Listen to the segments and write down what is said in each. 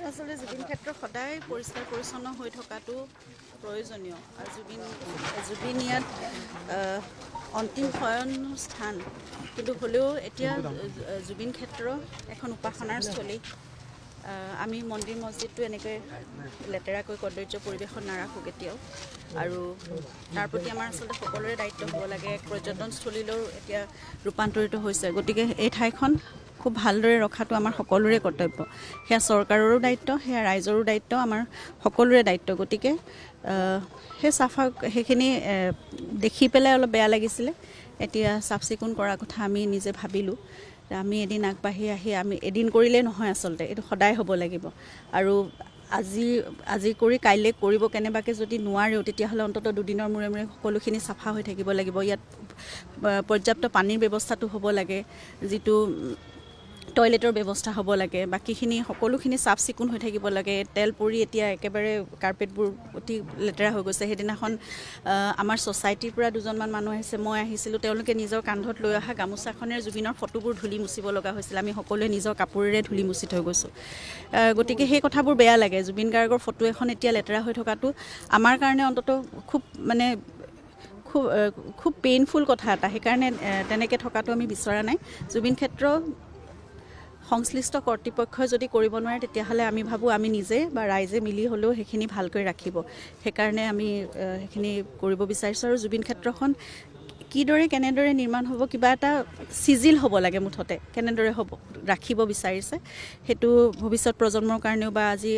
আসলে জুবিন ক্ষেত্ৰ সদায় পৰিষ্কাৰ পৰিচ্ছন্ন হৈ থকাটো প্ৰয়োজনীয় আৰু জুবিন ইয়াত অন্তিম শয়ন স্থান কিন্তু হ'লেও এতিয়া জুবিন ক্ষেত্ৰ এখন উপাসনাৰ স্থলী আমি মন্দিৰ মছজিদটো এনেকৈ লেতেৰাকৈ কদৰ্য পৰিৱেশত নাৰাখোঁ কেতিয়াও আৰু তাৰ প্ৰতি আমাৰ আচলতে সকলোৰে দায়িত্ব হ'ব লাগে এক পৰ্যটনস্থলীলৈও এতিয়া ৰূপান্তৰিত হৈছে গতিকে এই ঠাইখন খুব ভালদৰে ৰখাটো আমাৰ সকলোৰে কৰ্তব্য সেয়া চৰকাৰৰো দায়িত্ব সেয়া ৰাইজৰো দায়িত্ব আমাৰ সকলোৰে দায়িত্ব গতিকে সেই সেইখিনি দেখি পেলাই অলপ বেয়া লাগিছিলে এতিয়া চাফ চিকুণ কৰাৰ কথা আমি নিজে ভাবিলোঁ আমি এদিন আগবাঢ়ি আহি আমি এদিন কৰিলেই নহয় আচলতে এইটো সদায় হ'ব লাগিব আৰু আজি কৰি কাইলৈ কৰিব কেনেবাকৈ যদি নোৱাৰেও তেতিয়াহ'লে অন্ততঃ দুদিনৰ মূৰে মূৰে সকলোখিনি চাফা হৈ থাকিব লাগিব ইয়াত পৰ্যাপ্ত পানীৰ ব্যৱস্থাটো হ'ব লাগে যিটো টয়লেটৰ ব্যৱস্থা হ'ব লাগে বাকীখিনি সকলোখিনি চাফ চিকুণ হৈ থাকিব লাগে তেল পৰি এতিয়া একেবাৰে কাৰ্পেটবোৰ অতি লেতেৰা হৈ গৈছে সেইদিনাখন আমাৰ ছ'চাইটিৰ পৰা দুজনমান মানুহ আহিছে মই আহিছিলোঁ তেওঁলোকে নিজৰ কান্ধত লৈ অহা গামোচাখনেৰে জুবিনৰ ফটোবোৰ ধূলি মুচিব লগা হৈছিল আমি সকলোৱে নিজৰ কাপোৰেৰে ধূলি মুচি থৈ গৈছোঁ গতিকে সেই কথাবোৰ বেয়া লাগে জুবিন গাৰ্গৰ ফটো এখন এতিয়া লেতেৰা হৈ থকাটো আমাৰ কাৰণে অন্ততঃ খুব পেইনফুল কথা এটা সেইকাৰণে তেনেকৈ থকাটো আমি বিচৰা নাই জুবিন ক্ষেত্ৰ সংশ্লিষ্ট কৰ্তৃপক্ষই যদি কৰিব নোৱাৰে তেতিয়াহ'লে আমি ভাবোঁ আমি নিজে বা ৰাইজে মিলি হ'লেও সেইখিনি ভালকৈ ৰাখিব সেইকাৰণে আমি সেইখিনি কৰিব বিচাৰিছোঁ আৰু জুবিন ক্ষেত্ৰখন কেনেদৰে নিৰ্মাণ হ'ব কিবা এটা চিজিল হ'ব লাগে মুঠতে কেনেদৰে হ'ব ৰাখিব বিচাৰিছে সেইটো ভৱিষ্যত প্ৰজন্মৰ কাৰণেও বা আজি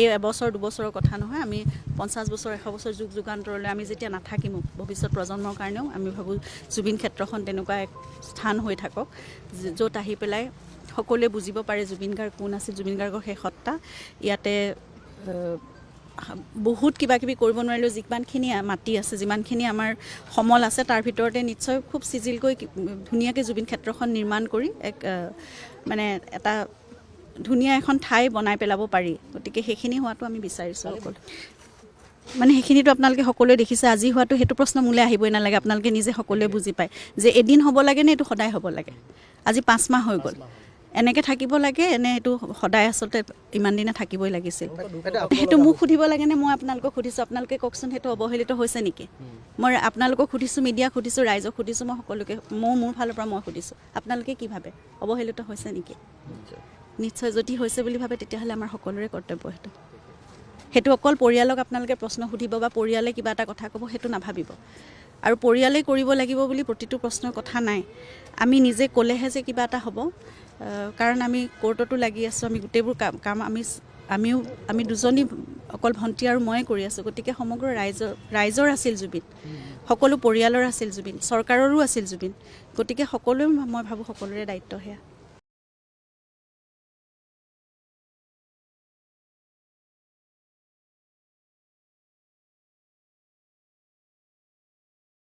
এই এবছৰ দুবছৰৰ কথা নহয় আমি 50 বছৰ 100 বছৰ যুগ যুগান্তৰলৈ আমি যেতিয়া নাথাকিম ভৱিষ্যত প্ৰজন্মৰ কাৰণেও আমি ভাবোঁ জুবিন ক্ষেত্ৰখন তেনেকুৱা এক স্থান হৈ থাকক য'ত আহি পেলাই সকলোৱে বুজিব পাৰে জুবিন গাৰ্গ কোন আছিল জুবিন গাৰ্গৰ সেই সত্তা ইয়াতে বহুত কিবা কিবি কৰিব নোৱাৰিলেও যিমানখিনি মাটি আছে যিমানখিনি আমাৰ সমল আছে তাৰ ভিতৰতে নিশ্চয় খুব চিজিলকৈ ধুনীয়াকৈ জুবিন ক্ষেত্ৰখন নিৰ্মাণ কৰি এক মানে এটা ধুনীয়া এখন ঠাই বনাই পেলাব পাৰি গতিকে সেইখিনি হোৱাটো আমি বিচাৰিছোঁ সকলো মানে সেইখিনিতো আপোনালোকে সকলোৱে দেখিছে আজি হোৱাটো সেইটো প্ৰশ্ন মোলৈ আহিবই নালাগে আপোনালোকে নিজে সকলোৱে বুজি পায় যে এদিন হ'ব লাগে নে এইটো সদায় হ'ব লাগে আজি 5 মাহ হৈ গ'ল এনেকৈ থাকিব লাগে এইটো সদায় আচলতে ইমান দিনে থাকিবই লাগিছিল সেইটো মোক সুধিব লাগে নে মই আপোনালোকক সুধিছোঁ আপোনালোকে কওকচোন সেইটো অৱহেলিত হৈছে নেকি মই আপোনালোকক সুধিছোঁ মিডিয়াক সুধিছোঁ ৰাইজক সুধিছোঁ মই সকলোকে মোৰ ফালৰ পৰা মই সুধিছোঁ আপোনালোকে কি ভাবে অৱহেলিত হৈছে নেকি নিশ্চয় যদি হৈছে বুলি ভাবে তেতিয়াহ'লে আমাৰ সকলোৰে কৰ্তব্য সেইটো অকল পৰিয়ালক আপোনালোকে প্ৰশ্ন সুধিব বা পৰিয়ালে কিবা এটা কথা ক'ব সেইটো নাভাবিব আৰু পৰিয়ালে কৰিব লাগিব বুলি প্ৰতিটো প্ৰশ্নৰ কথা নাই আমি নিজে ক'লেহে যে কিবা এটা হ'ব কাৰণ আমি কোৰ্টতো লাগি আছোঁ আমি গোটেইবোৰ কাম আমি দুজনী অকল ভণ্টি আৰু ময়ে কৰি আছোঁ গতিকে সমগ্ৰ ৰাইজৰ আছিল জুবিন সকলো পৰিয়ালৰ আছিল জুবিন চৰকাৰৰো আছিল জুবিন গতিকে সকলোৱে মই ভাবোঁ সকলোৰে দায়িত্ব সেয়া